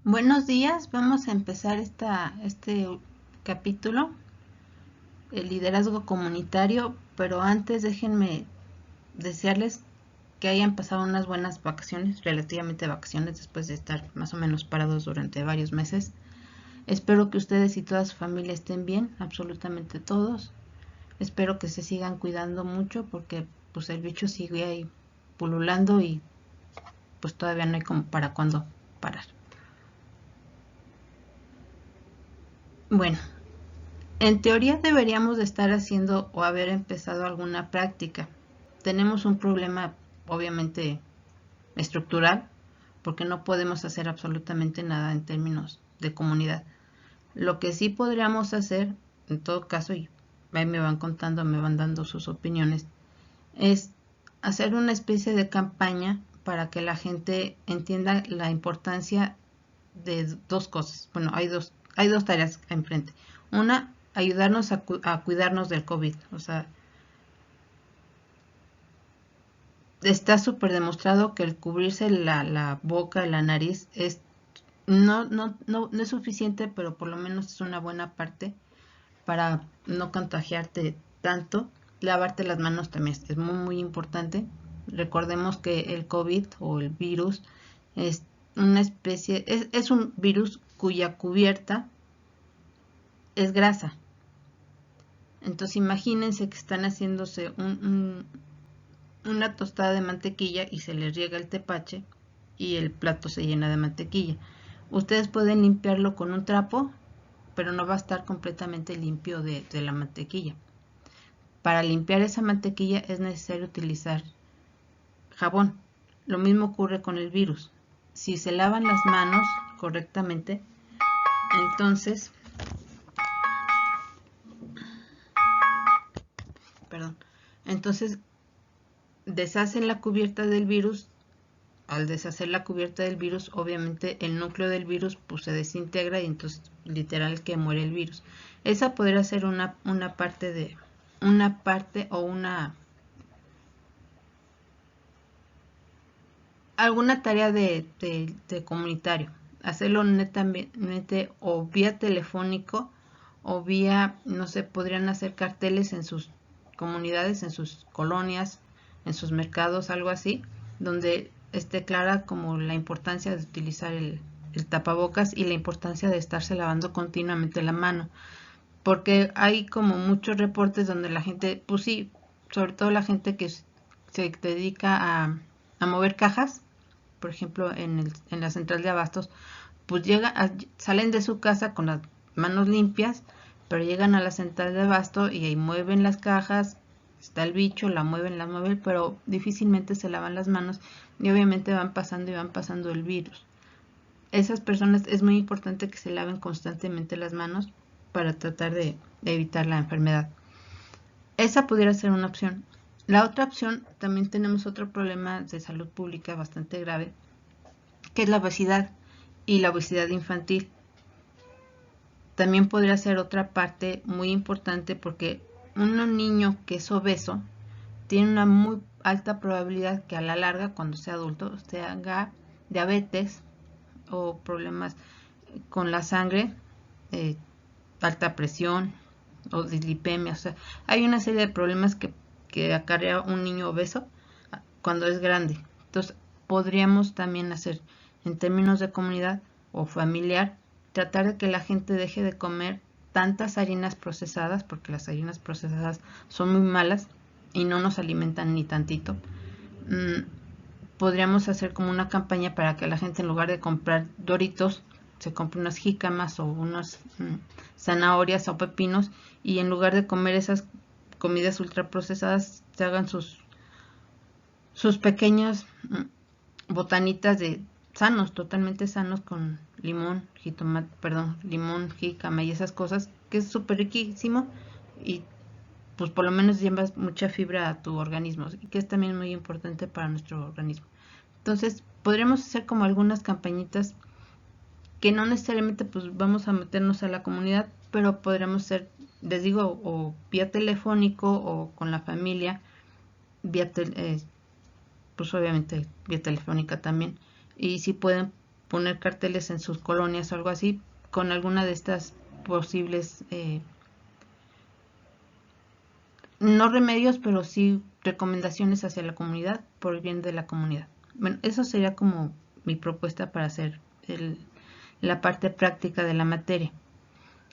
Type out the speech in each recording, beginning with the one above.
Buenos días, vamos a empezar este capítulo, el liderazgo comunitario, pero antes déjenme desearles que hayan pasado unas buenas vacaciones, relativamente vacaciones después de estar más o menos parados durante varios meses. Espero que ustedes y toda su familia estén bien, absolutamente todos. Espero que se sigan cuidando mucho porque pues el bicho sigue ahí pululando y pues todavía no hay como para cuándo parar. Bueno, en teoría deberíamos de estar haciendo o haber empezado alguna práctica. Tenemos un problema obviamente estructural porque no podemos hacer absolutamente nada en términos de comunidad. Lo que sí podríamos hacer, en todo caso, y ahí me van contando, me van dando sus opiniones, es hacer una especie de campaña para que la gente entienda la importancia de dos cosas. Bueno, hay dos tareas enfrente. Una, ayudarnos a cuidarnos del COVID. O sea, está súper demostrado que el cubrirse la boca, la nariz, no es suficiente, pero por lo menos es una buena parte para no contagiarte tanto. Lavarte las manos también es muy, muy importante. Recordemos que el COVID o el virus es una especie, es un virus cuya cubierta es grasa. Entonces imagínense que están haciéndose una tostada de mantequilla y se les riega el tepache y el plato se llena de mantequilla. Ustedes pueden limpiarlo con un trapo, pero no va a estar completamente limpio de la mantequilla. Para limpiar esa mantequilla es necesario utilizar jabón. Lo mismo ocurre con el virus. Si se lavan las manos correctamente, entonces, perdón, entonces deshacen la cubierta del virus. Al deshacer la cubierta del virus, obviamente el núcleo del virus pues, se desintegra y entonces literal que muere el virus. Esa podría ser una parte o alguna tarea de comunitario. Hacerlo netamente o vía telefónico o vía, no sé, podrían hacer carteles en sus comunidades, en sus colonias, en sus mercados, algo así, donde esté clara como la importancia de utilizar el tapabocas y la importancia de estarse lavando continuamente la mano. Porque hay como muchos reportes donde la gente, pues sí, sobre todo la gente que se dedica a mover cajas, por ejemplo, en la central de abastos, pues salen de su casa con las manos limpias, pero llegan a la central de abasto y ahí mueven las cajas, está el bicho, la mueven, pero difícilmente se lavan las manos y obviamente van pasando y van pasando el virus. Esas personas es muy importante que se laven constantemente las manos para tratar de evitar la enfermedad. Esa pudiera ser una opción. La otra opción, también tenemos otro problema de salud pública bastante grave, que es la obesidad y la obesidad infantil. También podría ser otra parte muy importante porque un niño que es obeso tiene una muy alta probabilidad que a la larga, cuando sea adulto, se haga diabetes o problemas con la sangre, eh, alta presión o dislipemia. O sea, hay una serie de problemas que acarrea un niño obeso cuando es grande. Entonces, podríamos también hacer, en términos de comunidad o familiar, tratar de que la gente deje de comer tantas harinas procesadas, porque las harinas procesadas son muy malas y no nos alimentan ni tantito. Podríamos hacer como una campaña para que la gente, en lugar de comprar Doritos, se compre unas jícamas o unas zanahorias o pepinos, y en lugar de comer esas comidas ultraprocesadas se hagan sus pequeñas botanitas de sanos, totalmente sanos, con limón, jitomate, perdón, limón, jícama y esas cosas, que es súper riquísimo y pues por lo menos llevas mucha fibra a tu organismo, y que es también muy importante para nuestro organismo. Entonces, podríamos hacer como algunas campañitas que no necesariamente pues vamos a meternos a la comunidad, pero podríamos ser, les digo, o vía telefónico o con la familia, vía pues obviamente vía telefónica también. Y si pueden, poner carteles en sus colonias o algo así, con alguna de estas posibles, no remedios, pero sí recomendaciones hacia la comunidad por el bien de la comunidad. Bueno, eso sería como mi propuesta para hacer la parte práctica de la materia.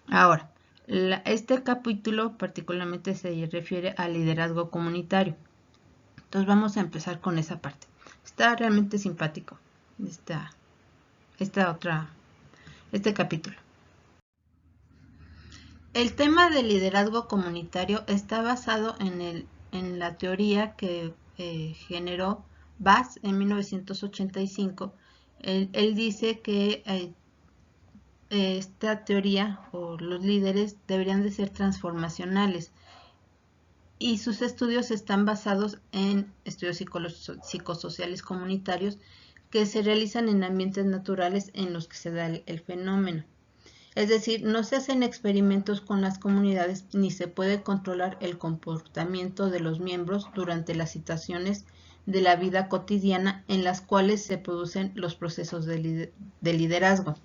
Ahora, este capítulo particularmente se refiere al liderazgo comunitario. Entonces vamos a empezar con esa parte. Está realmente simpático este capítulo. El tema del liderazgo comunitario está basado en la teoría que generó Bass en 1985. Él dice que esta teoría o los líderes deberían de ser transformacionales, y sus estudios están basados en estudios psicosociales comunitarios que se realizan en ambientes naturales en los que se da el fenómeno. Es decir, no se hacen experimentos con las comunidades ni se puede controlar el comportamiento de los miembros durante las situaciones de la vida cotidiana en las cuales se producen los procesos de liderazgo.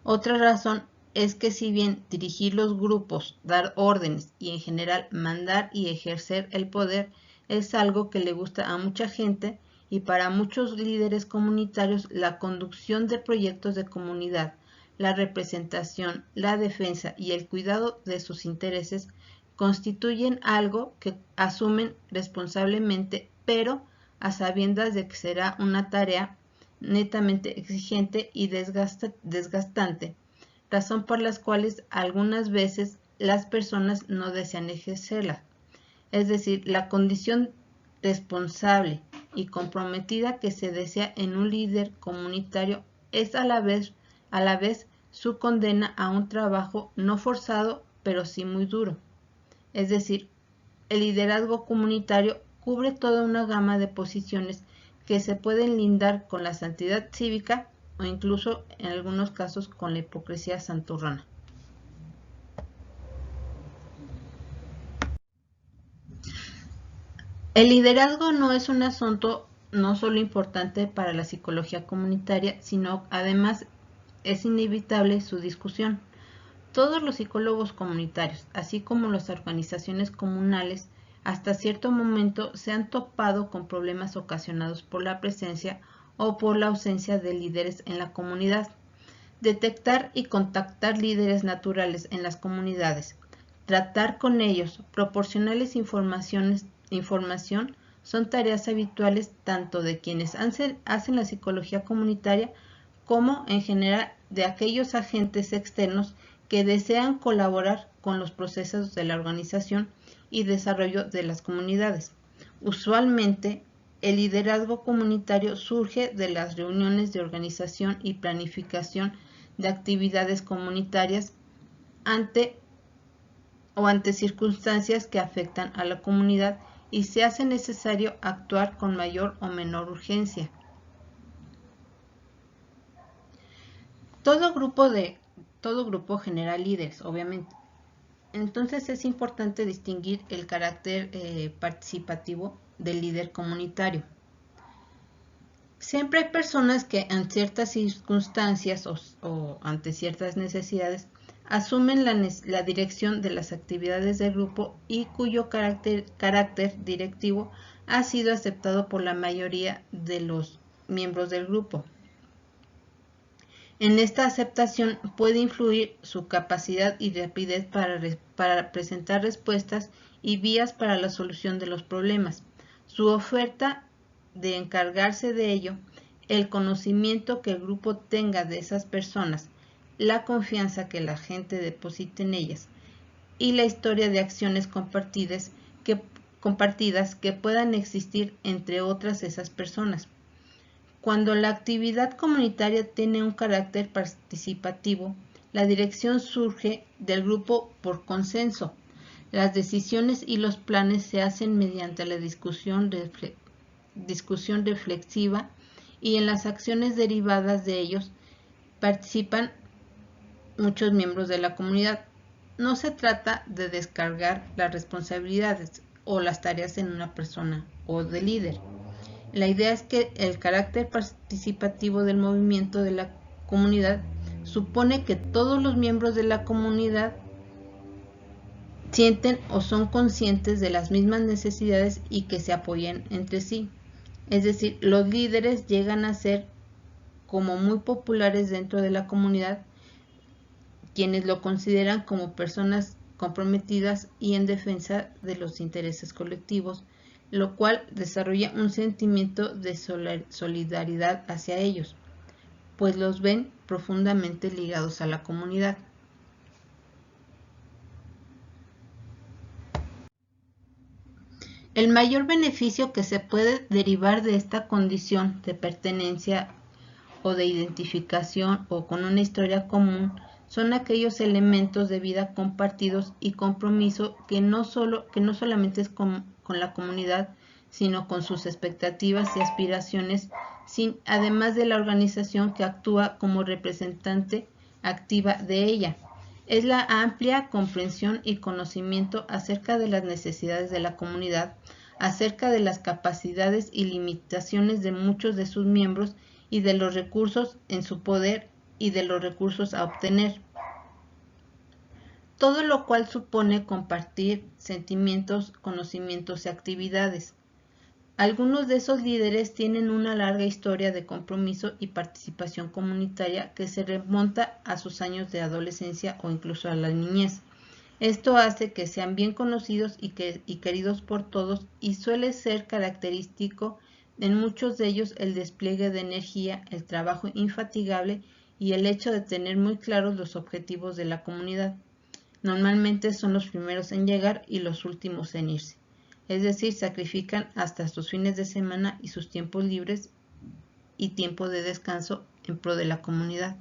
Otra razón es que si bien dirigir los grupos, dar órdenes y en general mandar y ejercer el poder es algo que le gusta a mucha gente, y para muchos líderes comunitarios la conducción de proyectos de comunidad, la representación, la defensa y el cuidado de sus intereses constituyen algo que asumen responsablemente, pero a sabiendas de que será una tarea netamente exigente y desgastante, razón por las cuales algunas veces las personas no desean ejercerla. Es decir, la condición responsable y comprometida que se desea en un líder comunitario es a la vez su condena a un trabajo no forzado, pero sí muy duro. Es decir, el liderazgo comunitario cubre toda una gama de posiciones que se pueden lindar con la santidad cívica o incluso en algunos casos con la hipocresía santurrona. El liderazgo no es un asunto no solo importante para la psicología comunitaria, sino además es inevitable su discusión. Todos los psicólogos comunitarios, así como las organizaciones comunales, hasta cierto momento se han topado con problemas ocasionados por la presencia o por la ausencia de líderes en la comunidad. Detectar y contactar líderes naturales en las comunidades, tratar con ellos, proporcionarles información son tareas habituales tanto de quienes hacen la psicología comunitaria como en general de aquellos agentes externos que desean colaborar con los procesos de la organización y desarrollo de las comunidades. Usualmente, el liderazgo comunitario surge de las reuniones de organización y planificación de actividades comunitarias ante circunstancias que afectan a la comunidad y se hace necesario actuar con mayor o menor urgencia. Todo grupo genera líderes, obviamente. Entonces es importante distinguir el carácter participativo del líder comunitario. Siempre hay personas que en ciertas circunstancias o ante ciertas necesidades asumen la dirección de las actividades del grupo y cuyo carácter directivo ha sido aceptado por la mayoría de los miembros del grupo. En esta aceptación puede influir su capacidad y rapidez para presentar respuestas y vías para la solución de los problemas, su oferta de encargarse de ello, el conocimiento que el grupo tenga de esas personas, la confianza que la gente deposite en ellas y la historia de acciones compartidas que puedan existir entre otras esas personas. Cuando la actividad comunitaria tiene un carácter participativo, la dirección surge del grupo por consenso. Las decisiones y los planes se hacen mediante la discusión reflexiva y en las acciones derivadas de ellos participan muchos miembros de la comunidad. No se trata de descargar las responsabilidades o las tareas en una persona o de líder. La idea es que el carácter participativo del movimiento de la comunidad supone que todos los miembros de la comunidad sienten o son conscientes de las mismas necesidades y que se apoyen entre sí. Es decir, los líderes llegan a ser como muy populares dentro de la comunidad, quienes lo consideran como personas comprometidas y en defensa de los intereses colectivos, lo cual desarrolla un sentimiento de solidaridad hacia ellos, pues los ven profundamente ligados a la comunidad. El mayor beneficio que se puede derivar de esta condición de pertenencia o de identificación o con una historia común son aquellos elementos de vida compartidos y compromiso que no solamente es con la comunidad, sino con sus expectativas y aspiraciones, además de la organización que actúa como representante activa de ella. Es la amplia comprensión y conocimiento acerca de las necesidades de la comunidad, acerca de las capacidades y limitaciones de muchos de sus miembros y de los recursos en su poder y de los recursos a obtener. Todo lo cual supone compartir sentimientos, conocimientos y actividades. Algunos de esos líderes tienen una larga historia de compromiso y participación comunitaria que se remonta a sus años de adolescencia o incluso a la niñez. Esto hace que sean bien conocidos y queridos por todos y suele ser característico en muchos de ellos el despliegue de energía, el trabajo infatigable y el hecho de tener muy claros los objetivos de la comunidad. Normalmente son los primeros en llegar y los últimos en irse. Es decir, sacrifican hasta sus fines de semana y sus tiempos libres y tiempo de descanso en pro de la comunidad.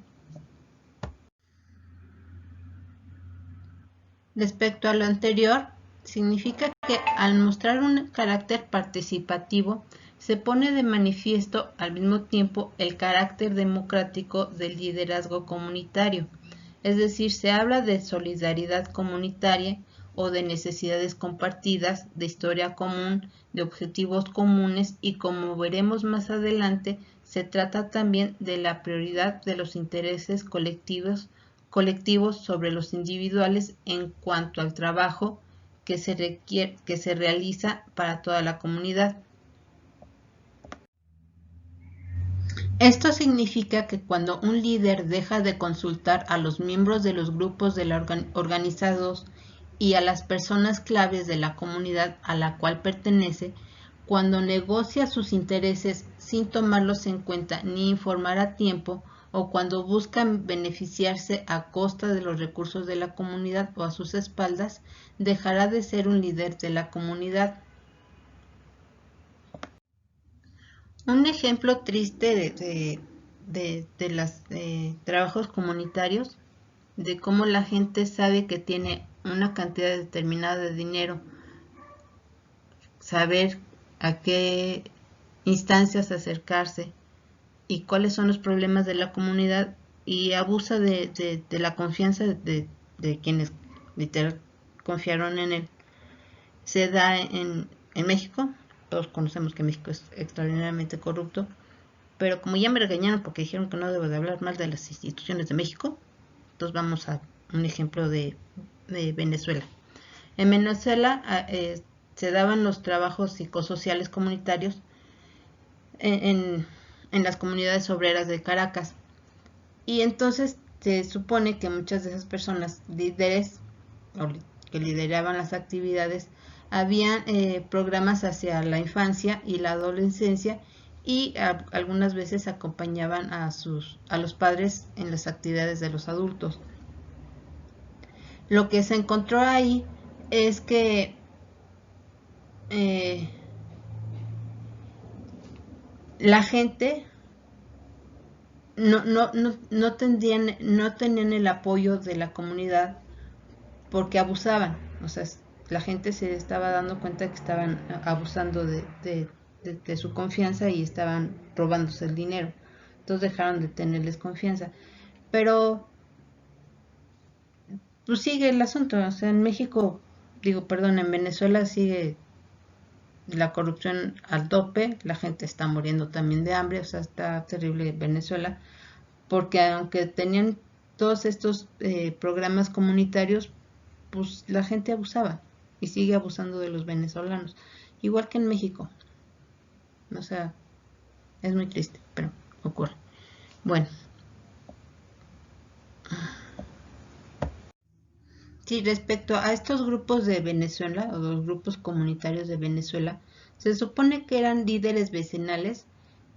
Respecto a lo anterior, significa que al mostrar un carácter participativo, se pone de manifiesto al mismo tiempo el carácter democrático del liderazgo comunitario, es decir, se habla de solidaridad comunitaria o de necesidades compartidas, de historia común, de objetivos comunes y como veremos más adelante, se trata también de la prioridad de los intereses colectivos sobre los individuales en cuanto al trabajo que se realiza para toda la comunidad. Esto significa que cuando un líder deja de consultar a los miembros de los grupos organizados y a las personas claves de la comunidad a la cual pertenece, cuando negocia sus intereses sin tomarlos en cuenta ni informar a tiempo, o cuando buscan beneficiarse a costa de los recursos de la comunidad o a sus espaldas, dejará de ser un líder de la comunidad. Un ejemplo triste de los trabajos comunitarios, de cómo la gente sabe que tiene una cantidad determinada de dinero, saber a qué instancias acercarse y cuáles son los problemas de la comunidad y abusa de la confianza de quienes literal confiaron en él. Se da en México. Todos conocemos que México es extraordinariamente corrupto, pero como ya me regañaron porque dijeron que no debo de hablar mal de las instituciones de México, entonces vamos a un ejemplo de Venezuela. En Venezuela se daban los trabajos psicosociales comunitarios en las comunidades obreras de Caracas. Y entonces se supone que muchas de esas personas, líderes que lideraban las actividades, habían programas hacia la infancia y la adolescencia y algunas veces acompañaban a los padres en las actividades de los adultos. Lo que se encontró ahí es que la gente no tenían el apoyo de la comunidad porque abusaban. O sea, la gente se estaba dando cuenta que estaban abusando de su confianza y estaban robándose el dinero. Entonces dejaron de tenerles confianza. Pero pues sigue el asunto. O sea, en México, en Venezuela sigue la corrupción al tope, la gente está muriendo también de hambre, o sea, está terrible Venezuela, porque aunque tenían todos estos programas comunitarios, pues la gente abusaba y sigue abusando de los venezolanos, igual que en México. O sea, es muy triste, pero ocurre. Bueno. Sí, respecto a estos grupos de Venezuela, o los grupos comunitarios de Venezuela, se supone que eran líderes vecinales,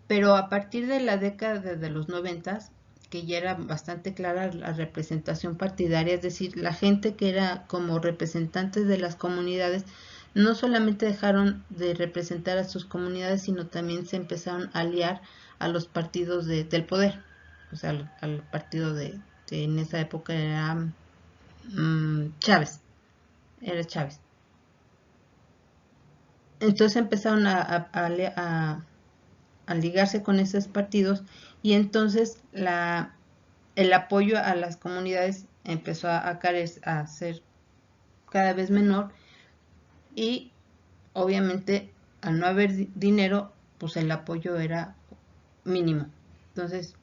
pero a partir de la década de los 90, que ya era bastante clara la representación partidaria, es decir, la gente que era como representantes de las comunidades, no solamente dejaron de representar a sus comunidades, sino también se empezaron a aliar a los partidos del poder, o sea, al partido de en esa época era Chávez, era Chávez. Entonces empezaron a ligarse con esos partidos y entonces el apoyo a las comunidades empezó a ser cada vez menor y obviamente al no haber dinero, pues el apoyo era mínimo. Entonces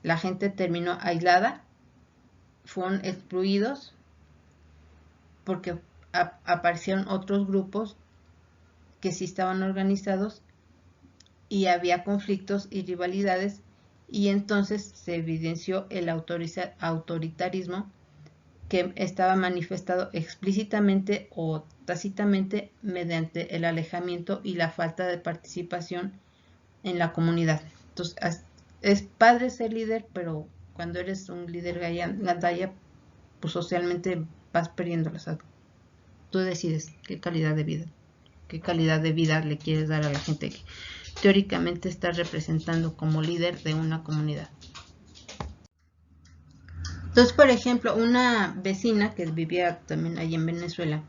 la gente terminó aislada, fueron excluidos porque aparecieron otros grupos que sí estaban organizados y había conflictos y rivalidades y entonces se evidenció el autoritarismo que estaba manifestado explícitamente o tácitamente mediante el alejamiento y la falta de participación en la comunidad. Entonces, es padre ser líder, pero cuando eres un líder gandaya, pues socialmente vas perdiéndolas. Tú decides qué calidad de vida le quieres dar a la gente que teóricamente está representando como líder de una comunidad. Entonces, por ejemplo, una vecina que vivía también allí en Venezuela,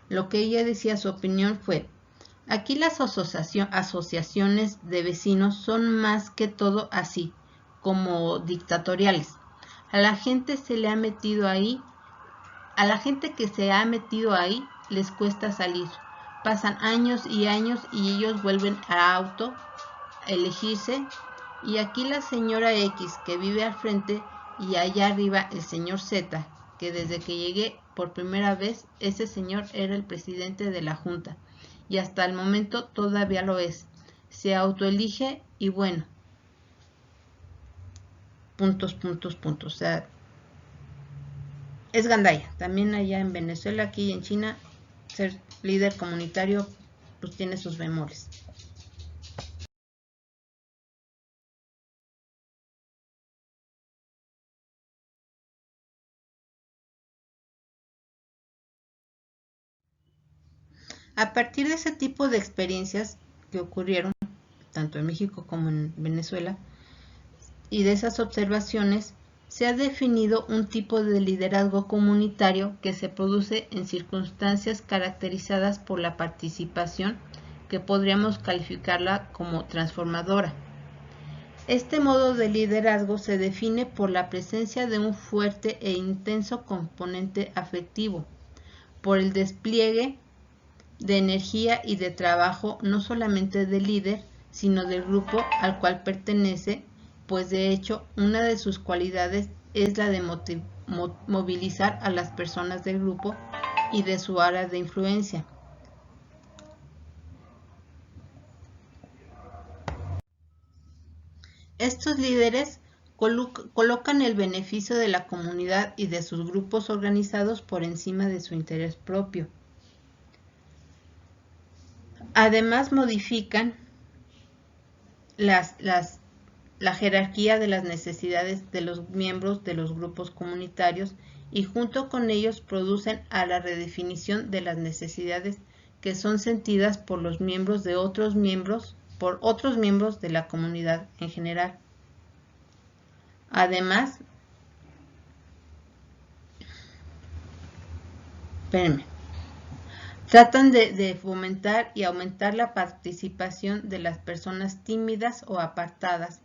lo que ella decía, su opinión fue, aquí las asociaciones de vecinos son más que todo así, como dictatoriales. A la gente se le ha metido ahí, a la gente que se ha metido ahí les cuesta salir. Pasan años y años y ellos vuelven a elegirse y aquí la señora X que vive al frente y allá arriba el señor Z, que desde que llegué por primera vez ese señor era el presidente de la junta y hasta el momento todavía lo es. Se autoelige y bueno, puntos. O sea, es gandaya. También allá en Venezuela, aquí en China, ser líder comunitario pues tiene sus bemoles. A partir de ese tipo de experiencias que ocurrieron, tanto en México como en Venezuela, y de esas observaciones, se ha definido un tipo de liderazgo comunitario que se produce en circunstancias caracterizadas por la participación, que podríamos calificarla como transformadora. Este modo de liderazgo se define por la presencia de un fuerte e intenso componente afectivo, por el despliegue de energía y de trabajo no solamente del líder, sino del grupo al cual pertenece, pues de hecho una de sus cualidades es la de movilizar a las personas del grupo y de su área de influencia. Estos líderes colocan el beneficio de la comunidad y de sus grupos organizados por encima de su interés propio. Además modifican la jerarquía de las necesidades de los miembros de los grupos comunitarios y junto con ellos producen a la redefinición de las necesidades que son sentidas por los miembros de por otros miembros de la comunidad en general. Además, tratan de fomentar y aumentar la participación de las personas tímidas o apartadas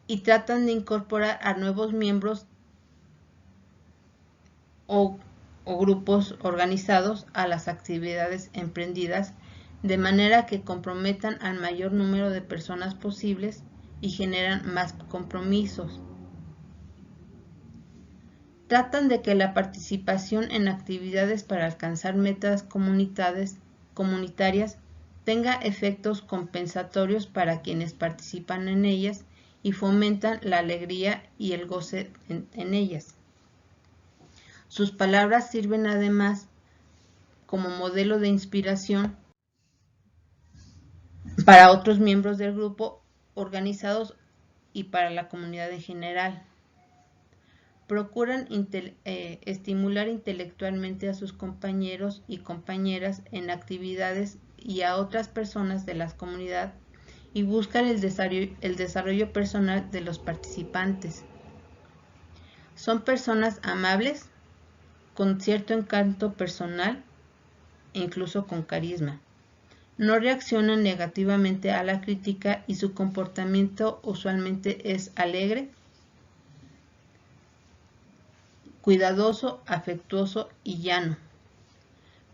y tratan de incorporar a nuevos miembros o grupos organizados a las actividades emprendidas de manera que comprometan al mayor número de personas posibles y generan más compromisos. Tratan de que la participación en actividades para alcanzar metas comunitarias tenga efectos compensatorios para quienes participan en ellas y fomentan la alegría y el goce en ellas. Sus palabras sirven además como modelo de inspiración para otros miembros del grupo organizados y para la comunidad en general. Procuran estimular intelectualmente a sus compañeros y compañeras en actividades y a otras personas de la comunidad y buscan el desarrollo personal de los participantes. Son personas amables, con cierto encanto personal e incluso con carisma. No reaccionan negativamente a la crítica y su comportamiento usualmente es alegre, cuidadoso, afectuoso y llano.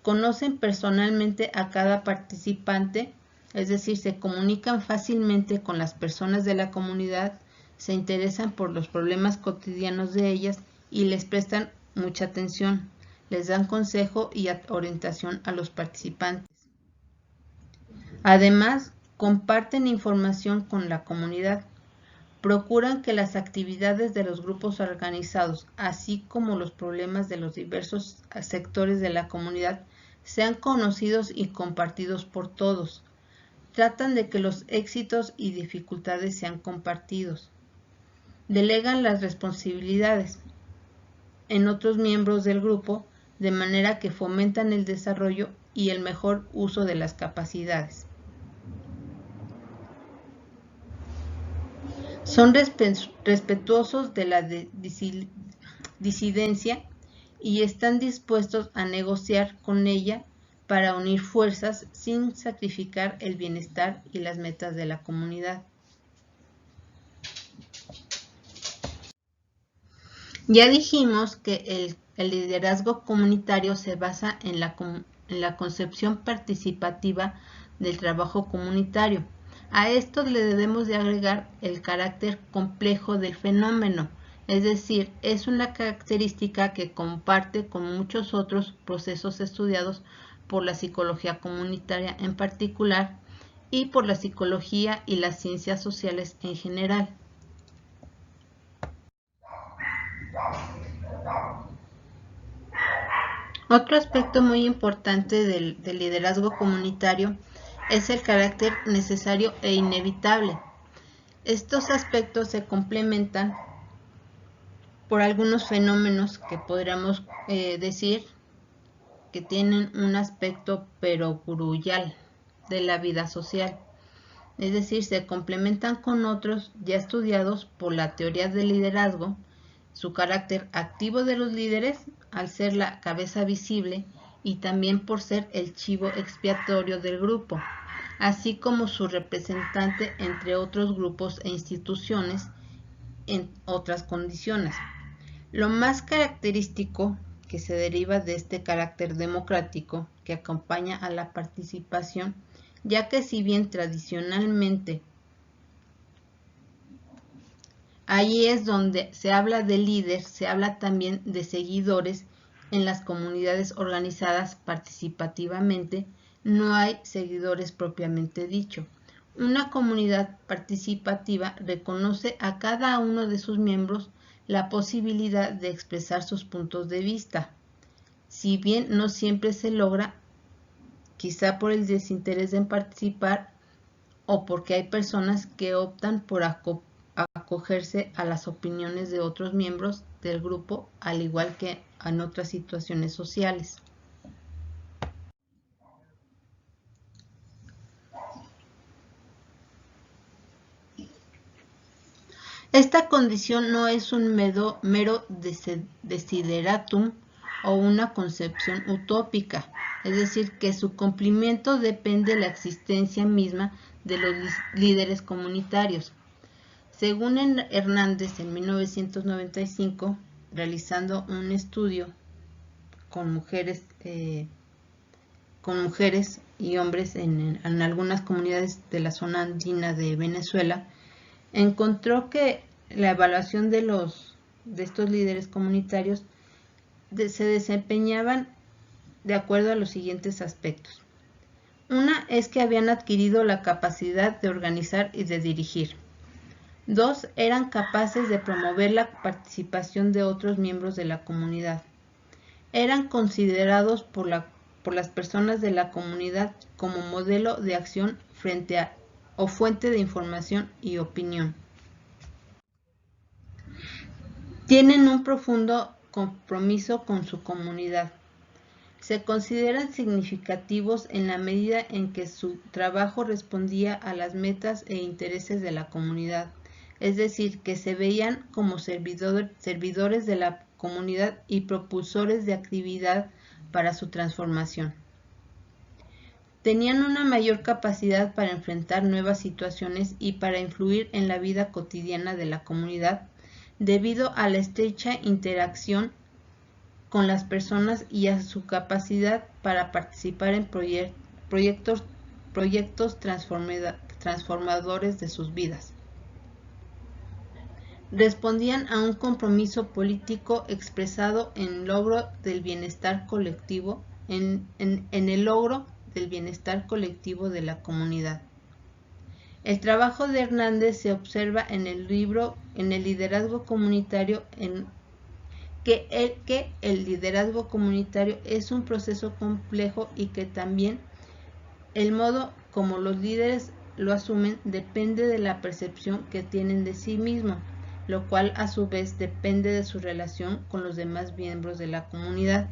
Conocen personalmente a cada participante, es decir, se comunican fácilmente con las personas de la comunidad, se interesan por los problemas cotidianos de ellas y les prestan mucha atención, les dan consejo y orientación a los participantes. Además, comparten información con la comunidad. Procuran que las actividades de los grupos organizados, así como los problemas de los diversos sectores de la comunidad, sean conocidos y compartidos por todos. Tratan de que los éxitos y dificultades sean compartidos. Delegan las responsabilidades en otros miembros del grupo, de manera que fomentan el desarrollo y el mejor uso de las capacidades. Son respetuosos de la disidencia y están dispuestos a negociar con ella para unir fuerzas sin sacrificar el bienestar y las metas de la comunidad. Ya dijimos que el liderazgo comunitario se basa en la concepción participativa del trabajo comunitario. A esto le debemos de agregar el carácter complejo del fenómeno, es decir, es una característica que comparte con muchos otros procesos estudiados por la psicología comunitaria en particular y por la psicología y las ciencias sociales en general. Otro aspecto muy importante del liderazgo comunitario es el carácter necesario e inevitable. Estos aspectos se complementan por algunos fenómenos que podríamos decir que tienen un aspecto perogrullal de la vida social. Es decir, se complementan con otros ya estudiados por la teoría del liderazgo, su carácter activo de los líderes al ser la cabeza visible y también por ser el chivo expiatorio del grupo, así como su representante entre otros grupos e instituciones en otras condiciones. Lo más característico que se deriva de este carácter democrático que acompaña a la participación, ya que si bien tradicionalmente ahí es donde se habla de líder, se habla también de seguidores en las comunidades organizadas participativamente, no hay seguidores propiamente dicho. Una comunidad participativa reconoce a cada uno de sus miembros la posibilidad de expresar sus puntos de vista. Si bien no siempre se logra, quizá por el desinterés en participar o porque hay personas que optan por acogerse a las opiniones de otros miembros del grupo, al igual que en otras situaciones sociales. Esta condición no es un mero desideratum o una concepción utópica, es decir, que su cumplimiento depende de la existencia misma de los líderes comunitarios. Según Hernández, en 1995, realizando un estudio con mujeres y hombres en algunas comunidades de la zona andina de Venezuela, encontró que la evaluación de estos líderes comunitarios se desempeñaban de acuerdo a los siguientes aspectos. Una es que habían adquirido la capacidad de organizar y de dirigir. 2. Eran capaces de promover la participación de otros miembros de la comunidad. Eran considerados por las personas de la comunidad como modelo de acción o fuente de información y opinión. Tienen un profundo compromiso con su comunidad. Se consideran significativos en la medida en que su trabajo respondía a las metas e intereses de la comunidad, es decir, que se veían como servidores de la comunidad y propulsores de actividad para su transformación. Tenían una mayor capacidad para enfrentar nuevas situaciones y para influir en la vida cotidiana de la comunidad debido a la estrecha interacción con las personas y a su capacidad para participar en proyectos transformadores de sus vidas. Respondían a un compromiso político expresado en logro del bienestar colectivo, en el logro del bienestar colectivo de la comunidad. El trabajo de Hernández se observa en el libro En el liderazgo comunitario, que el liderazgo comunitario es un proceso complejo y que también el modo como los líderes lo asumen depende de la percepción que tienen de sí mismos, lo cual a su vez depende de su relación con los demás miembros de la comunidad.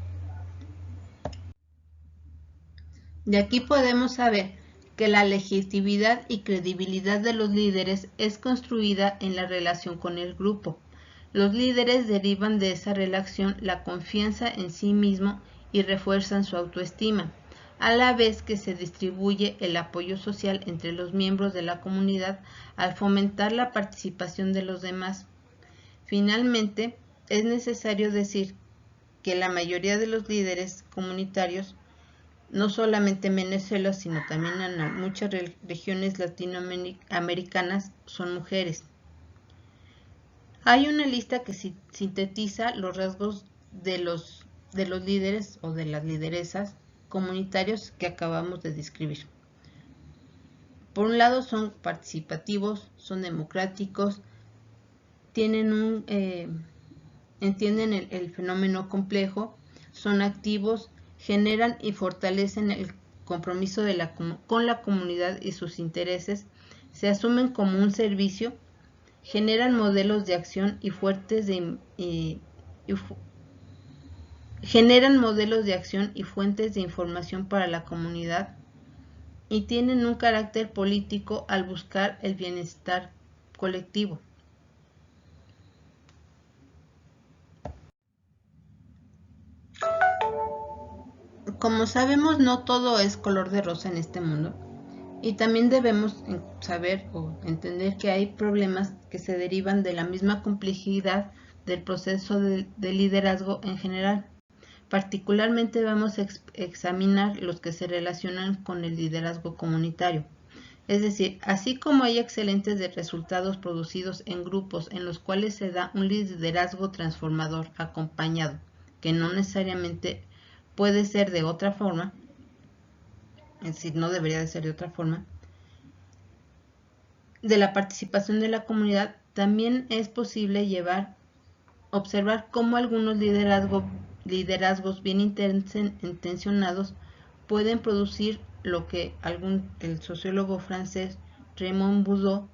De aquí podemos saber que la legitimidad y credibilidad de los líderes es construida en la relación con el grupo. Los líderes derivan de esa relación la confianza en sí mismo y refuerzan su autoestima, a la vez que se distribuye el apoyo social entre los miembros de la comunidad al fomentar la participación de los demás. Finalmente, es necesario decir que la mayoría de los líderes comunitarios, no solamente en Venezuela, sino también en muchas regiones latinoamericanas, son mujeres. Hay una lista que sintetiza los rasgos de los líderes o de las lideresas comunitarios que acabamos de describir. Por un lado, son participativos, son democráticos, entienden el fenómeno complejo, son activos, generan y fortalecen el compromiso con la comunidad y sus intereses, se asumen como un servicio, generan modelos de acción y fuentes de información para la comunidad y tienen un carácter político al buscar el bienestar colectivo. Como sabemos, no todo es color de rosa en este mundo. Y también debemos saber o entender que hay problemas que se derivan de la misma complejidad del proceso de liderazgo en general. Particularmente vamos a examinar los que se relacionan con el liderazgo comunitario. Es decir, así como hay excelentes resultados producidos en grupos en los cuales se da un liderazgo transformador acompañado, que no necesariamente puede ser de otra forma, es decir, no debería de ser de otra forma, de la participación de la comunidad, también es posible observar cómo algunos liderazgos bien intencionados pueden producir lo que el sociólogo francés Raymond Buteau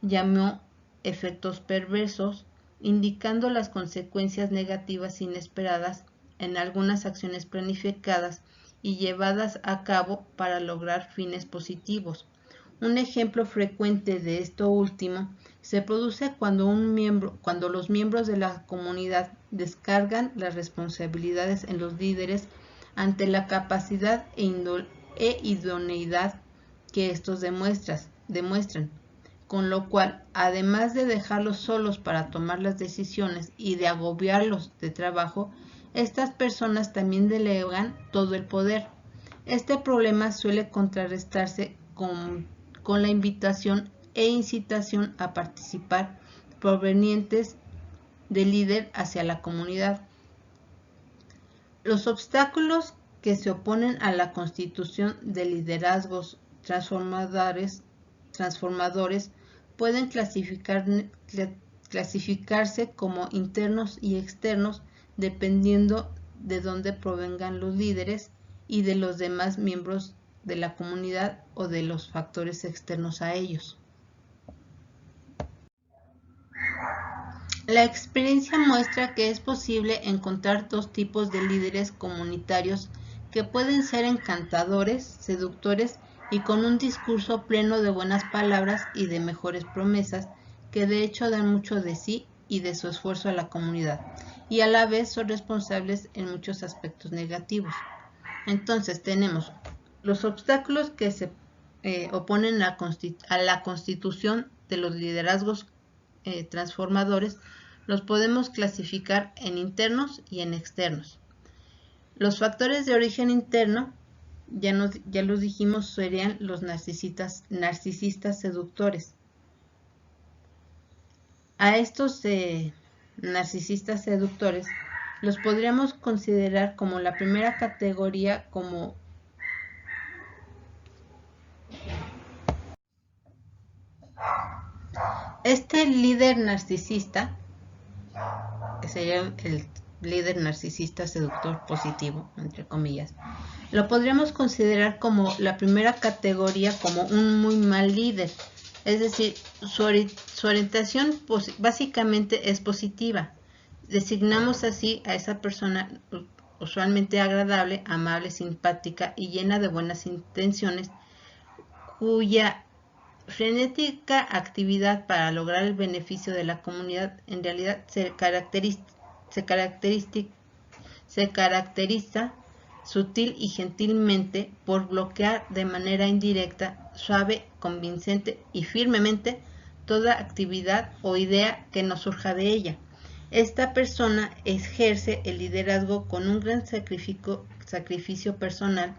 llamó efectos perversos, indicando las consecuencias negativas inesperadas en algunas acciones planificadas y llevadas a cabo para lograr fines positivos. Un ejemplo frecuente de esto último se produce cuando los miembros de la comunidad descargan las responsabilidades en los líderes ante la capacidad e idoneidad que estos demuestran, con lo cual, además de dejarlos solos para tomar las decisiones y de agobiarlos de trabajo, estas personas también delegan todo el poder. Este problema suele contrarrestarse con la invitación e incitación a participar provenientes del líder hacia la comunidad. Los obstáculos que se oponen a la constitución de liderazgos transformadores pueden clasificarse como internos y externos dependiendo de dónde provengan los líderes y de los demás miembros de la comunidad o de los factores externos a ellos. La experiencia muestra que es posible encontrar dos tipos de líderes comunitarios que pueden ser encantadores, seductores y con un discurso pleno de buenas palabras y de mejores promesas, que de hecho dan mucho de sí y de su esfuerzo a la comunidad, y a la vez son responsables en muchos aspectos negativos. Entonces tenemos los obstáculos que se oponen a la constitución de los liderazgos transformadores, los podemos clasificar en internos y en externos. Los factores de origen interno, ya los dijimos, serían los narcisistas seductores. A estos narcisistas seductores los podríamos considerar como la primera categoría, como este líder narcisista, que sería el líder narcisista seductor positivo, entre comillas, lo podríamos considerar como la primera categoría, como un muy mal líder. Es decir, su orientación básicamente es positiva. Designamos así a esa persona usualmente agradable, amable, simpática y llena de buenas intenciones, cuya frenética actividad para lograr el beneficio de la comunidad en realidad se caracteriza sutil y gentilmente por bloquear de manera indirecta, suave, convincente y firmemente toda actividad o idea que no surja de ella. Esta persona ejerce el liderazgo con un gran sacrificio personal,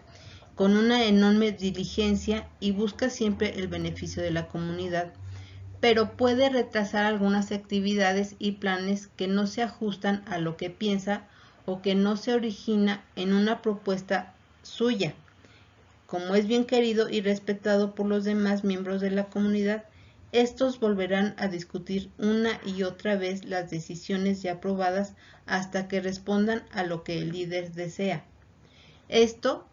con una enorme diligencia y busca siempre el beneficio de la comunidad, pero puede retrasar algunas actividades y planes que no se ajustan a lo que piensa o que no se origina en una propuesta suya. Como es bien querido y respetado por los demás miembros de la comunidad, estos volverán a discutir una y otra vez las decisiones ya aprobadas hasta que respondan a lo que el líder desea. Esto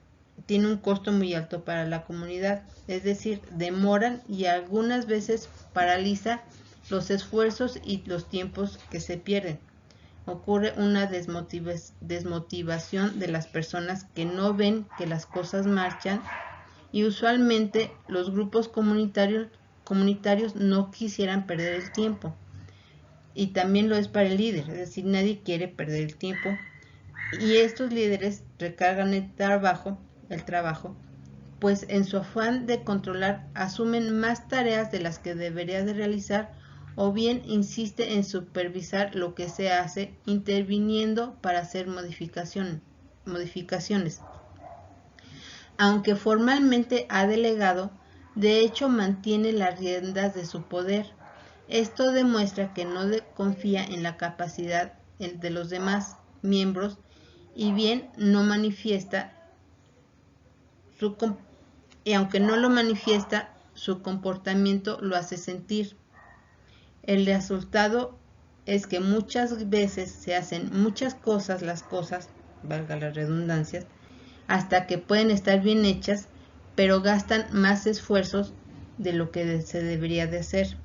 tiene un costo muy alto para la comunidad, es decir, demoran y algunas veces paraliza los esfuerzos y los tiempos que se pierden. Ocurre una desmotivación de las personas que no ven que las cosas marchan, y usualmente los grupos comunitarios no quisieran perder el tiempo, y también lo es para el líder, es decir, nadie quiere perder el tiempo, y estos líderes recargan el trabajo, pues en su afán de controlar asumen más tareas de las que debería de realizar, o bien insiste en supervisar lo que se hace, interviniendo para hacer modificaciones. Aunque formalmente ha delegado, de hecho mantiene las riendas de su poder. Esto demuestra que no confía en la capacidad de los demás miembros, y bien no manifiesta y aunque no lo manifiesta, su comportamiento lo hace sentir. El resultado es que muchas veces se hacen las cosas, valga la redundancia, hasta que pueden estar bien hechas, pero gastan más esfuerzos de lo que se debería de hacer.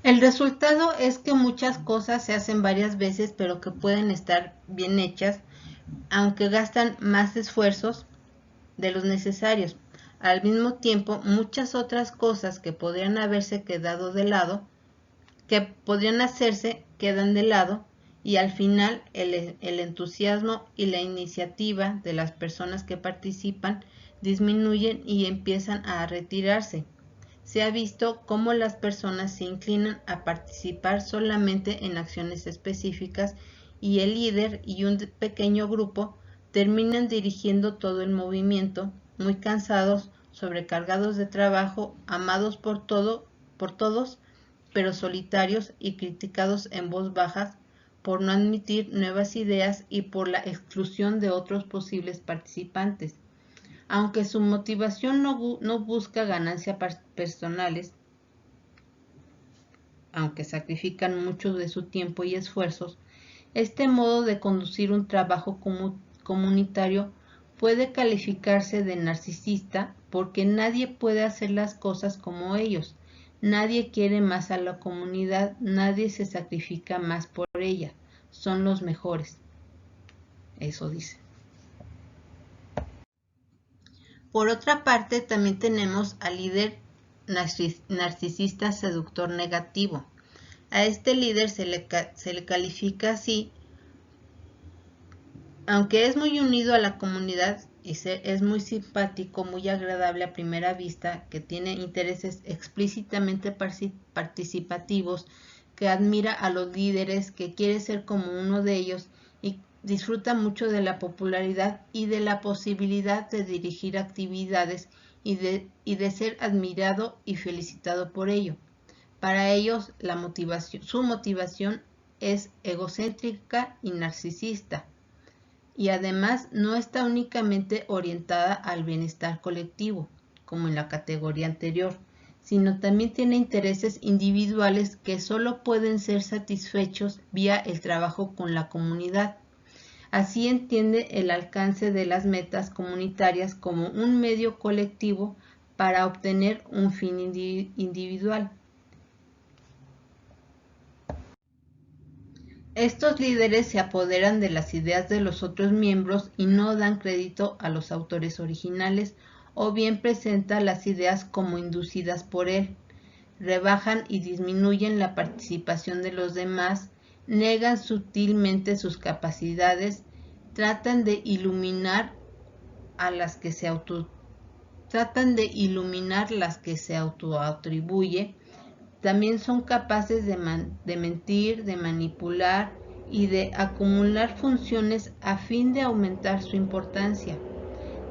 El resultado es que muchas cosas se hacen varias veces, pero que pueden estar bien hechas, aunque gastan más esfuerzos de los necesarios. Al mismo tiempo, muchas otras cosas que podrían hacerse quedan de lado, y al final el entusiasmo y la iniciativa de las personas que participan disminuyen y empiezan a retirarse. se ha visto cómo las personas se inclinan a participar solamente en acciones específicas y el líder y un pequeño grupo terminan dirigiendo todo el movimiento, muy cansados, sobrecargados de trabajo, amados por todos, pero solitarios y criticados en voz baja por no admitir nuevas ideas y por la exclusión de otros posibles participantes. Aunque su motivación no busca ganancias personales, aunque sacrifican mucho de su tiempo y esfuerzos, este modo de conducir un trabajo comunitario puede calificarse de narcisista porque nadie puede hacer las cosas como ellos, nadie quiere más a la comunidad, nadie se sacrifica más por ella, son los mejores. Eso dice. Por otra parte, también tenemos al líder narcisista seductor negativo. A este líder se le califica así, aunque es muy unido a la comunidad y es muy simpático, muy agradable a primera vista, que tiene intereses explícitamente participativos, que admira a los líderes, que quiere ser como uno de ellos y disfruta mucho de la popularidad y de la posibilidad de dirigir actividades y de ser admirado y felicitado por ello. Para ellos, su motivación es egocéntrica y narcisista, y además no está únicamente orientada al bienestar colectivo, como en la categoría anterior, sino también tiene intereses individuales que solo pueden ser satisfechos vía el trabajo con la comunidad. Así entiende el alcance de las metas comunitarias como un medio colectivo para obtener un fin individual. Estos líderes se apoderan de las ideas de los otros miembros y no dan crédito a los autores originales, o bien presentan las ideas como inducidas por él. Rebajan y disminuyen la participación de los demás, negan sutilmente sus capacidades, tratan de iluminar las que se autoatribuye. También son capaces de mentir, de manipular y de acumular funciones a fin de aumentar su importancia.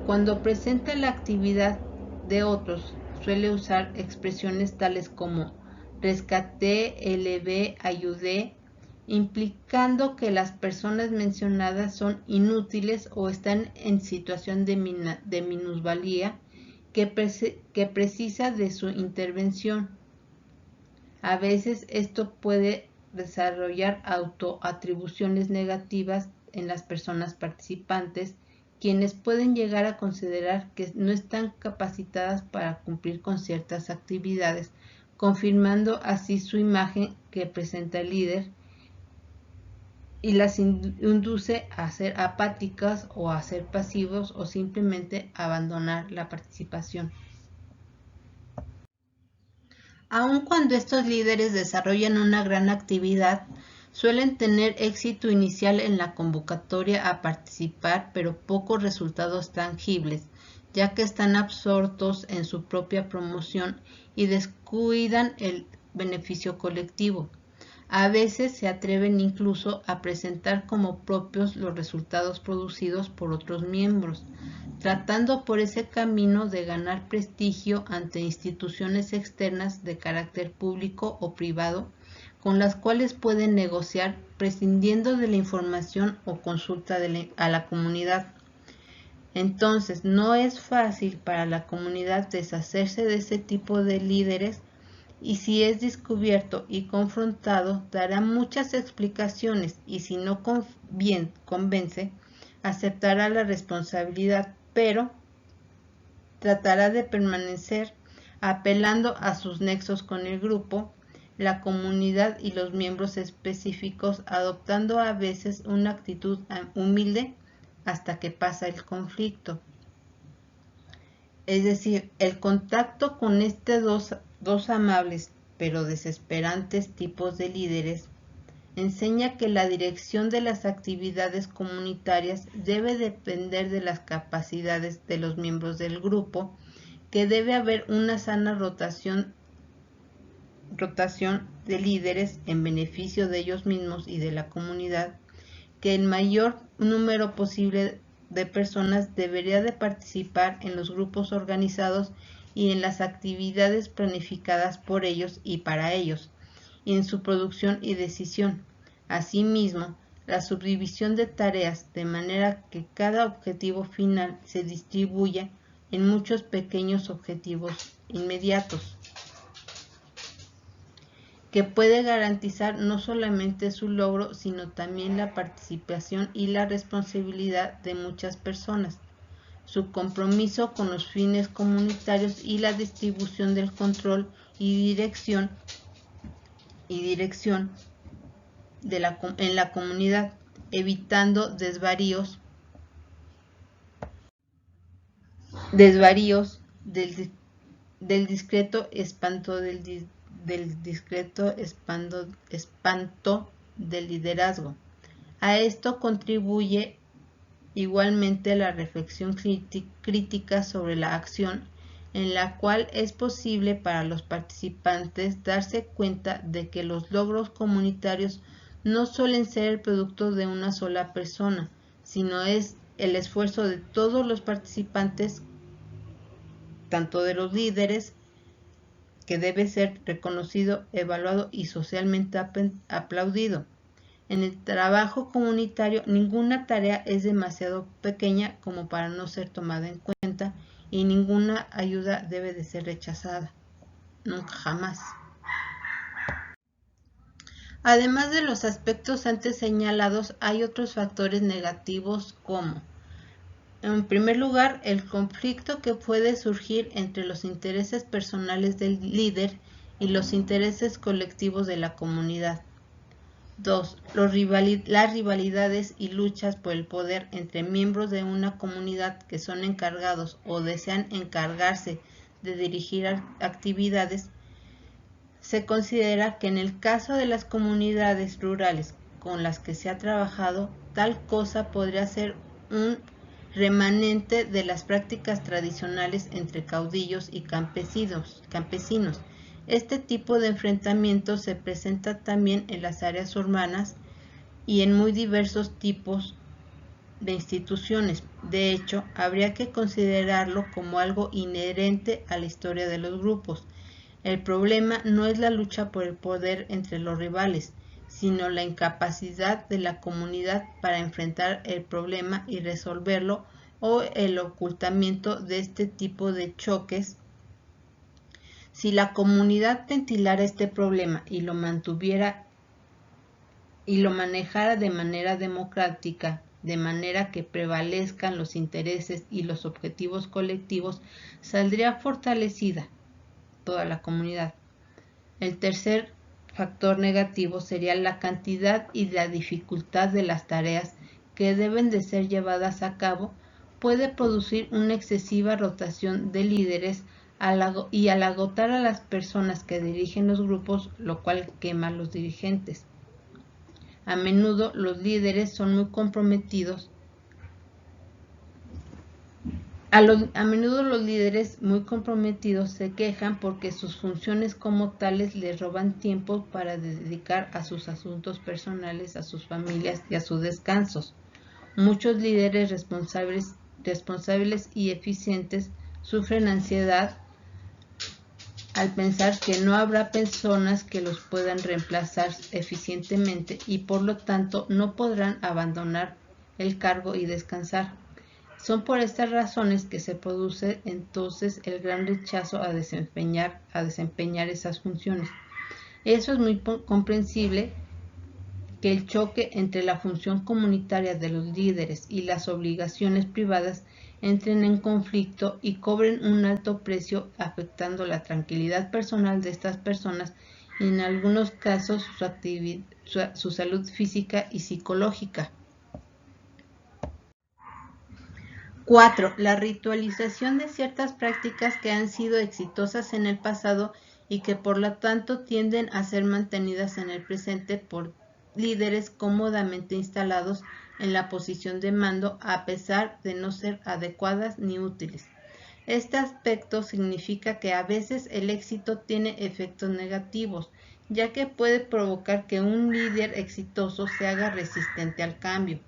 Cuando presenta la actividad de otros, suele usar expresiones tales como rescaté, elevé, ayudé, implicando que las personas mencionadas son inútiles o están en situación de minusvalía que precisa de su intervención. A veces esto puede desarrollar autoatribuciones negativas en las personas participantes, quienes pueden llegar a considerar que no están capacitadas para cumplir con ciertas actividades, confirmando así su imagen que presenta el líder y las induce a ser apáticas o a ser pasivos o simplemente abandonar la participación. Aun cuando estos líderes desarrollan una gran actividad, suelen tener éxito inicial en la convocatoria a participar, pero pocos resultados tangibles, ya que están absortos en su propia promoción y descuidan el beneficio colectivo. A veces se atreven incluso a presentar como propios los resultados producidos por otros miembros, tratando por ese camino de ganar prestigio ante instituciones externas de carácter público o privado, con las cuales pueden negociar prescindiendo de la información o consulta a la comunidad. Entonces, no es fácil para la comunidad deshacerse de ese tipo de líderes, y si es descubierto y confrontado, dará muchas explicaciones y si no convence, aceptará la responsabilidad, pero tratará de permanecer apelando a sus nexos con el grupo, la comunidad y los miembros específicos, adoptando a veces una actitud humilde hasta que pasa el conflicto. Es decir, el contacto con estos dos amables pero desesperantes tipos de líderes enseña que la dirección de las actividades comunitarias debe depender de las capacidades de los miembros del grupo, que debe haber una sana rotación de líderes en beneficio de ellos mismos y de la comunidad, que el mayor número posible de personas debería de participar en los grupos organizados y en las actividades planificadas por ellos y para ellos, y en su producción y decisión. Asimismo, la subdivisión de tareas de manera que cada objetivo final se distribuya en muchos pequeños objetivos inmediatos, que puede garantizar no solamente su logro, sino también la participación y la responsabilidad de muchas personas, su compromiso con los fines comunitarios y la distribución del control y dirección en la comunidad, evitando desvaríos del discreto espanto del liderazgo. A esto contribuye igualmente la reflexión crítica sobre la acción, en la cual es posible para los participantes darse cuenta de que los logros comunitarios no suelen ser el producto de una sola persona, sino es el esfuerzo de todos los participantes, tanto de los líderes, que debe ser reconocido, evaluado y socialmente aplaudido. En el trabajo comunitario, ninguna tarea es demasiado pequeña como para no ser tomada en cuenta y ninguna ayuda debe de ser rechazada. Nunca, jamás. Además de los aspectos antes señalados, hay otros factores negativos como, en primer lugar, el conflicto que puede surgir entre los intereses personales del líder y los intereses colectivos de la comunidad. 2. Las rivalidades y luchas por el poder entre miembros de una comunidad que son encargados o desean encargarse de dirigir actividades. Se considera que en el caso de las comunidades rurales con las que se ha trabajado, tal cosa podría ser un remanente de las prácticas tradicionales entre caudillos y campesinos. Este tipo de enfrentamiento se presenta también en las áreas urbanas y en muy diversos tipos de instituciones. De hecho, habría que considerarlo como algo inherente a la historia de los grupos. El problema no es la lucha por el poder entre los rivales, sino la incapacidad de la comunidad para enfrentar el problema y resolverlo, o el ocultamiento de este tipo de choques. Si la comunidad ventilara este problema y lo manejara de manera democrática, de manera que prevalezcan los intereses y los objetivos colectivos, saldría fortalecida toda la comunidad. El tercer factor negativo sería la cantidad y la dificultad de las tareas que deben de ser llevadas a cabo. Puede producir una excesiva rotación de líderes y al agotar a las personas que dirigen los grupos, lo cual quema a los dirigentes. A menudo los líderes son muy comprometidos. A menudo los líderes muy comprometidos se quejan porque sus funciones como tales les roban tiempo para dedicar a sus asuntos personales, a sus familias y a sus descansos. Muchos líderes responsables y eficientes sufren ansiedad al pensar que no habrá personas que los puedan reemplazar eficientemente y por lo tanto no podrán abandonar el cargo y descansar. Son por estas razones que se produce entonces el gran rechazo a desempeñar esas funciones. Eso es muy comprensible, que el choque entre la función comunitaria de los líderes y las obligaciones privadas entren en conflicto y cobren un alto precio, afectando la tranquilidad personal de estas personas y en algunos casos su salud física y psicológica. 4. La ritualización de ciertas prácticas que han sido exitosas en el pasado y que por lo tanto tienden a ser mantenidas en el presente por líderes cómodamente instalados en la posición de mando, a pesar de no ser adecuadas ni útiles. Este aspecto significa que a veces el éxito tiene efectos negativos, ya que puede provocar que un líder exitoso se haga resistente al cambio.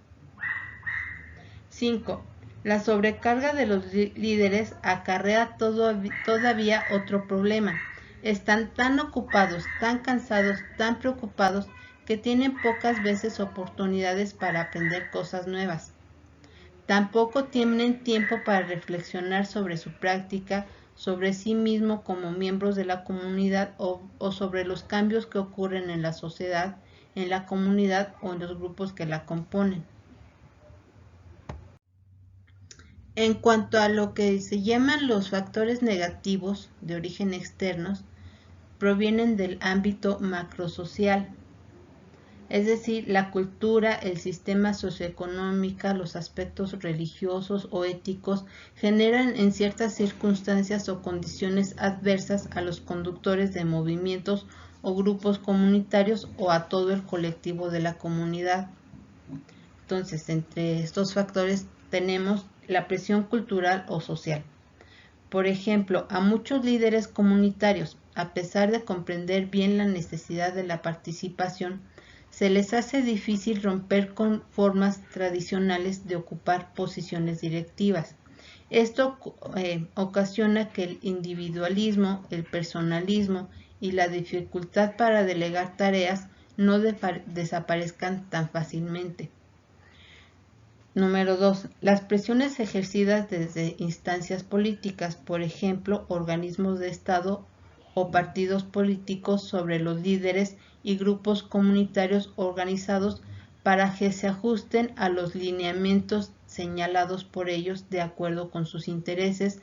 5. La sobrecarga de los líderes acarrea todavía otro problema. Están tan ocupados, tan cansados, tan preocupados, que tienen pocas veces oportunidades para aprender cosas nuevas. Tampoco tienen tiempo para reflexionar sobre su práctica, sobre sí mismo como miembros de la comunidad o sobre los cambios que ocurren en la sociedad, en la comunidad o en los grupos que la componen. En cuanto a lo que se llaman los factores negativos de origen externos, provienen del ámbito macrosocial, es decir, la cultura, el sistema socioeconómico, los aspectos religiosos o éticos generan en ciertas circunstancias o condiciones adversas a los conductores de movimientos o grupos comunitarios o a todo el colectivo de la comunidad. Entonces, entre estos factores tenemos la presión cultural o social. Por ejemplo, a muchos líderes comunitarios, a pesar de comprender bien la necesidad de la participación, se les hace difícil romper con formas tradicionales de ocupar posiciones directivas. Esto ocasiona que el individualismo, el personalismo y la dificultad para delegar tareas no desaparezcan tan fácilmente. Número 2. Las presiones ejercidas desde instancias políticas, por ejemplo, organismos de Estado o partidos políticos sobre los líderes y grupos comunitarios organizados para que se ajusten a los lineamientos señalados por ellos de acuerdo con sus intereses,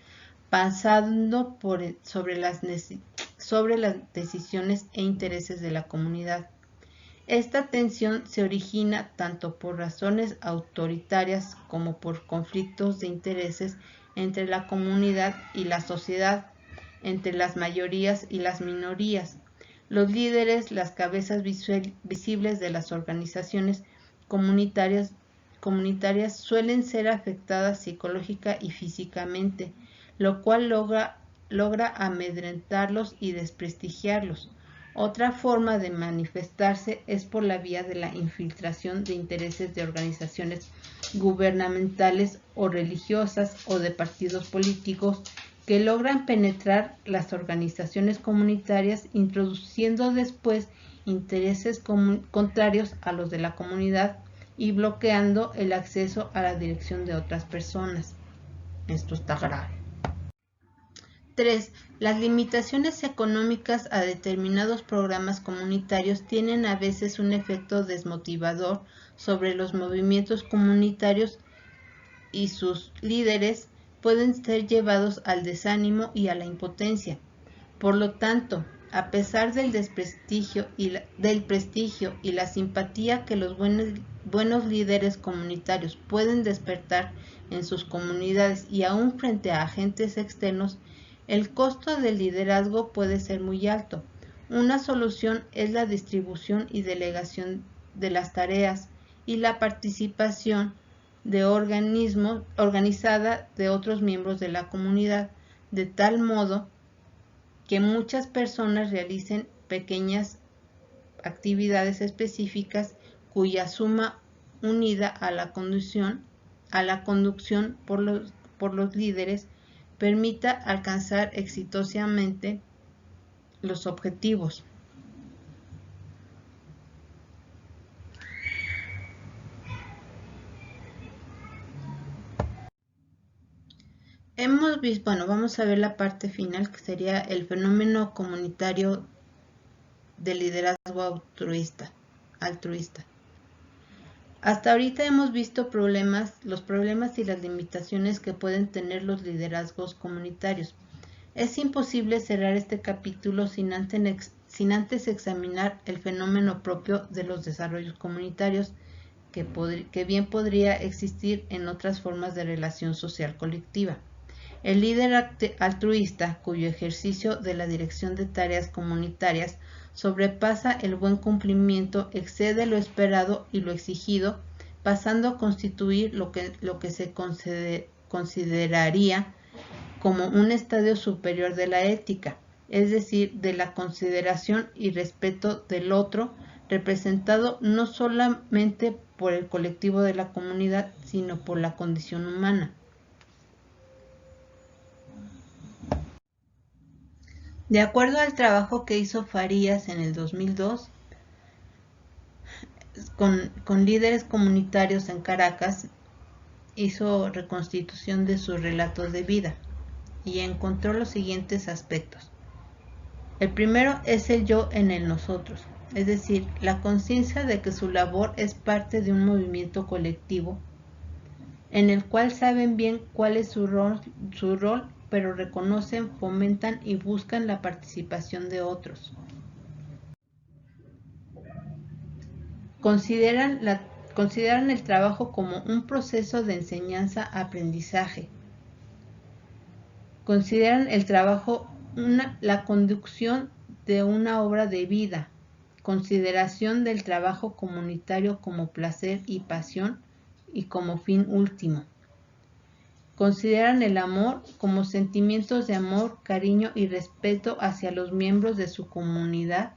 pasando sobre las decisiones e intereses de la comunidad. Esta tensión se origina tanto por razones autoritarias como por conflictos de intereses entre la comunidad y la sociedad, entre las mayorías y las minorías. Los líderes, las cabezas visibles de las organizaciones comunitarias suelen ser afectadas psicológica y físicamente, lo cual logra amedrentarlos y desprestigiarlos. Otra forma de manifestarse es por la vía de la infiltración de intereses de organizaciones gubernamentales o religiosas o de partidos políticos que logran penetrar las organizaciones comunitarias, introduciendo después intereses contrarios a los de la comunidad y bloqueando el acceso a la dirección de otras personas. Esto está grave. 3. Las limitaciones económicas a determinados programas comunitarios tienen a veces un efecto desmotivador sobre los movimientos comunitarios y sus líderes pueden ser llevados al desánimo y a la impotencia. Por lo tanto, a pesar del prestigio y la simpatía que los buenos líderes comunitarios pueden despertar en sus comunidades y aún frente a agentes externos, el costo del liderazgo puede ser muy alto. Una solución es la distribución y delegación de las tareas y la participación organizada de otros miembros de la comunidad, de tal modo que muchas personas realicen pequeñas actividades específicas cuya suma unida a la conducción por los líderes permita alcanzar exitosamente los objetivos. Hemos visto, vamos a ver la parte final que sería el fenómeno comunitario de liderazgo altruista. Hasta ahorita hemos visto los problemas y las limitaciones que pueden tener los liderazgos comunitarios. Es imposible cerrar este capítulo sin antes examinar el fenómeno propio de los desarrollos comunitarios, que bien podría existir en otras formas de relación social colectiva. El líder altruista, cuyo ejercicio de la dirección de tareas comunitarias sobrepasa el buen cumplimiento, excede lo esperado y lo exigido, pasando a constituir lo que se consideraría como un estadio superior de la ética, es decir, de la consideración y respeto del otro, representado no solamente por el colectivo de la comunidad, sino por la condición humana. De acuerdo al trabajo que hizo Farías en el 2002, con líderes comunitarios en Caracas, hizo reconstitución de sus relatos de vida y encontró los siguientes aspectos. El primero es el yo en el nosotros, es decir, la conciencia de que su labor es parte de un movimiento colectivo en el cual saben bien cuál es su rol, pero reconocen, fomentan y buscan la participación de otros. Consideran el trabajo como un proceso de enseñanza-aprendizaje. Consideran el trabajo la conducción de una obra de vida, consideración del trabajo comunitario como placer y pasión y como fin último. Consideran el amor como sentimientos de amor, cariño y respeto hacia los miembros de su comunidad,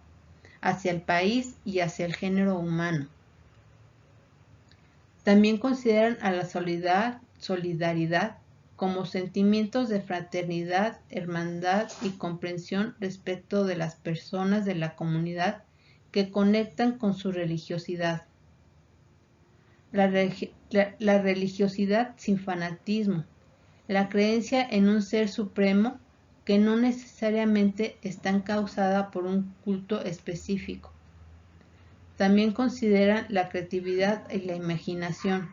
hacia el país y hacia el género humano. También consideran a la solidaridad como sentimientos de fraternidad, hermandad y comprensión respecto de las personas de la comunidad que conectan con su religiosidad. La religiosidad sin fanatismo, la creencia en un ser supremo que no necesariamente está causada por un culto específico. También consideran la creatividad y la imaginación,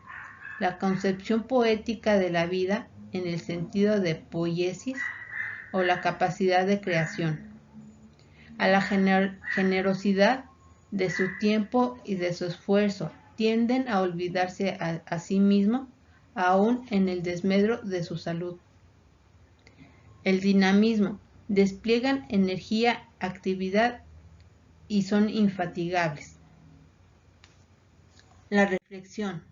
la concepción poética de la vida en el sentido de poiesis o la capacidad de creación, a la generosidad de su tiempo y de su esfuerzo. Tienden a olvidarse a sí mismo, aún en el desmedro de su salud. El dinamismo, despliegan energía, actividad y son infatigables. La reflexión.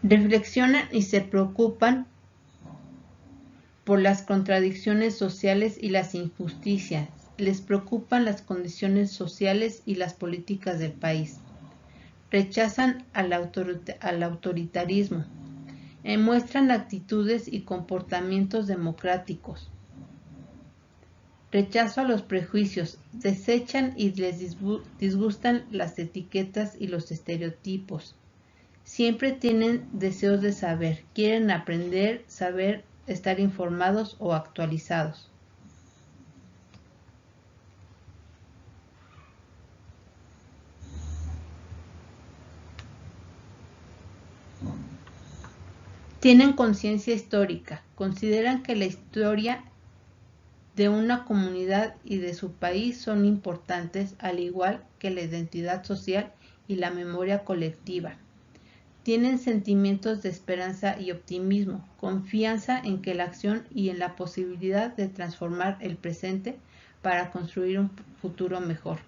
Reflexionan y se preocupan por las contradicciones sociales y las injusticias. Les preocupan las condiciones sociales y las políticas del país. Rechazan al autoritarismo. Muestran actitudes y comportamientos democráticos. Rechazo a los prejuicios. Desechan y les disgustan las etiquetas y los estereotipos. Siempre tienen deseos de saber, quieren aprender, saber, estar informados o actualizados. Tienen conciencia histórica, consideran que la historia de una comunidad y de su país son importantes, al igual que la identidad social y la memoria colectiva. Tienen sentimientos de esperanza y optimismo, confianza en que la acción y en la posibilidad de transformar el presente para construir un futuro mejor.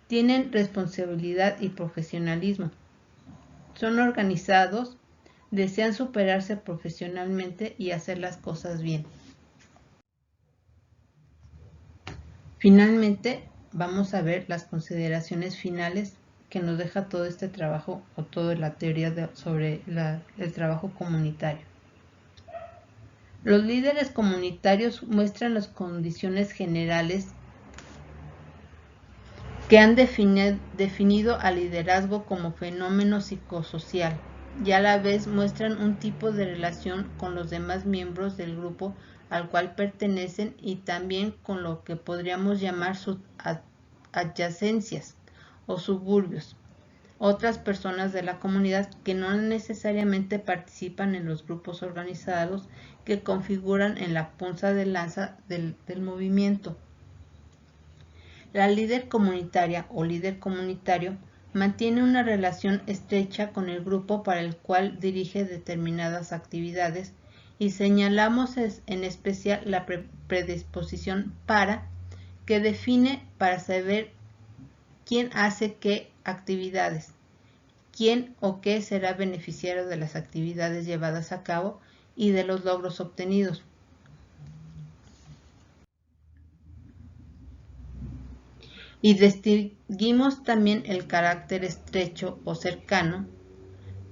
Tienen responsabilidad y profesionalismo. Son organizados, desean superarse profesionalmente y hacer las cosas bien. Finalmente, vamos a ver las consideraciones finales que nos deja todo este trabajo o toda la teoría sobre el trabajo comunitario. Los líderes comunitarios muestran las condiciones generales que han definido al liderazgo como fenómeno psicosocial y a la vez muestran un tipo de relación con los demás miembros del grupo al cual pertenecen y también con lo que podríamos llamar sus adyacencias o suburbios, otras personas de la comunidad que no necesariamente participan en los grupos organizados que configuran en la punta de lanza del movimiento. La líder comunitaria o líder comunitario mantiene una relación estrecha con el grupo para el cual dirige determinadas actividades y señalamos en especial la predisposición para, que define para saber quién hace qué actividades, quién o qué será beneficiario de las actividades llevadas a cabo y de los logros obtenidos. Y distinguimos también el carácter estrecho o cercano,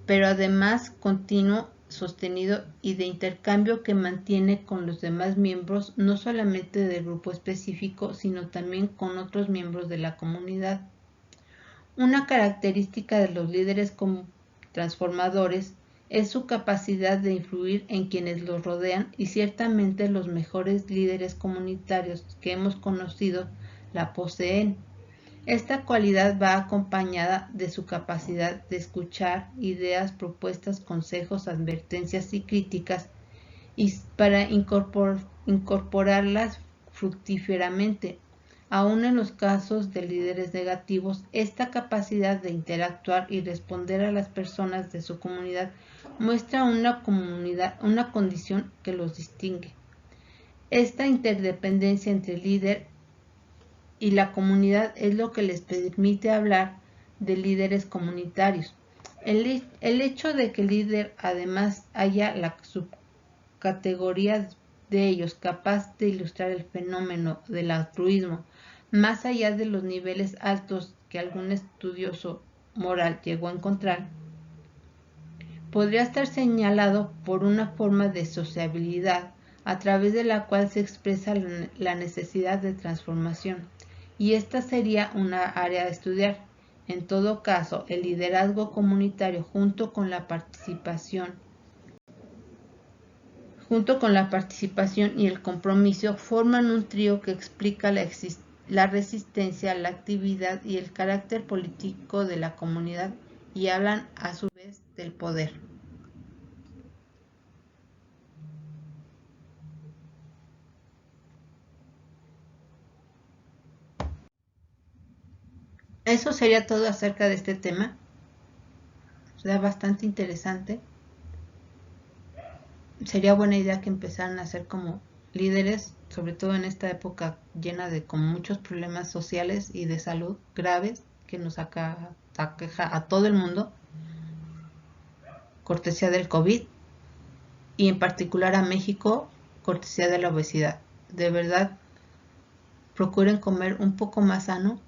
pero además continuo, sostenido y de intercambio que mantiene con los demás miembros, no solamente del grupo específico, sino también con otros miembros de la comunidad. Una característica de los líderes transformadores es su capacidad de influir en quienes los rodean, y ciertamente los mejores líderes comunitarios que hemos conocido la poseen. Esta cualidad va acompañada de su capacidad de escuchar ideas, propuestas, consejos, advertencias y críticas, y para incorporarlas fructíferamente. Aún en los casos de líderes negativos, esta capacidad de interactuar y responder a las personas de su comunidad muestra una condición que los distingue. Esta interdependencia entre el líder y la comunidad es lo que les permite hablar de líderes comunitarios. El hecho de que el líder además haya la subcategoría de ellos capaz de ilustrar el fenómeno del altruismo más allá de los niveles altos que algún estudioso moral llegó a encontrar, podría estar señalado por una forma de sociabilidad a través de la cual se expresa la necesidad de transformación, y esta sería una área a estudiar. En todo caso, el liderazgo comunitario junto con la participación y el compromiso forman un trío que explica la resistencia, la actividad y el carácter político de la comunidad, y hablan a su vez del poder. Eso sería todo acerca de este tema. Será bastante interesante. Sería buena idea que empezaran a ser como líderes, sobre todo en esta época llena de con muchos problemas sociales y de salud graves que nos aqueja a todo el mundo, cortesía del COVID, y en particular a México, cortesía de la obesidad. De verdad, procuren comer un poco más sano,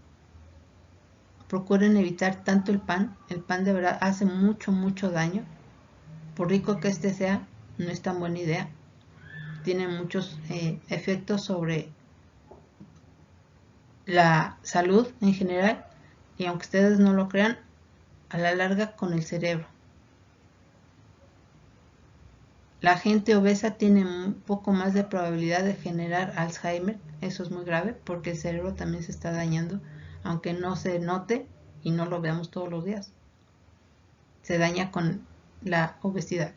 procuren evitar tanto el pan de verdad hace mucho daño, por rico que este sea, no es tan buena idea, tiene muchos efectos sobre la salud en general, y aunque ustedes no lo crean, a la larga con el cerebro. La gente obesa tiene un poco más de probabilidad de generar Alzheimer. Eso es muy grave porque el cerebro también se está dañando, aunque no se note y no lo veamos todos los días. Se daña con la obesidad.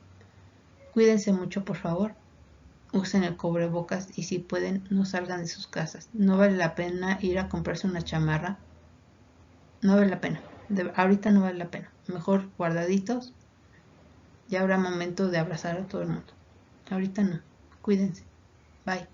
Cuídense mucho, por favor. Usen el cubrebocas y si pueden, no salgan de sus casas. No vale la pena ir a comprarse una chamarra. No vale la pena. Ahorita no vale la pena. Mejor guardaditos. Ya habrá momento de abrazar a todo el mundo. Ahorita no. Cuídense. Bye.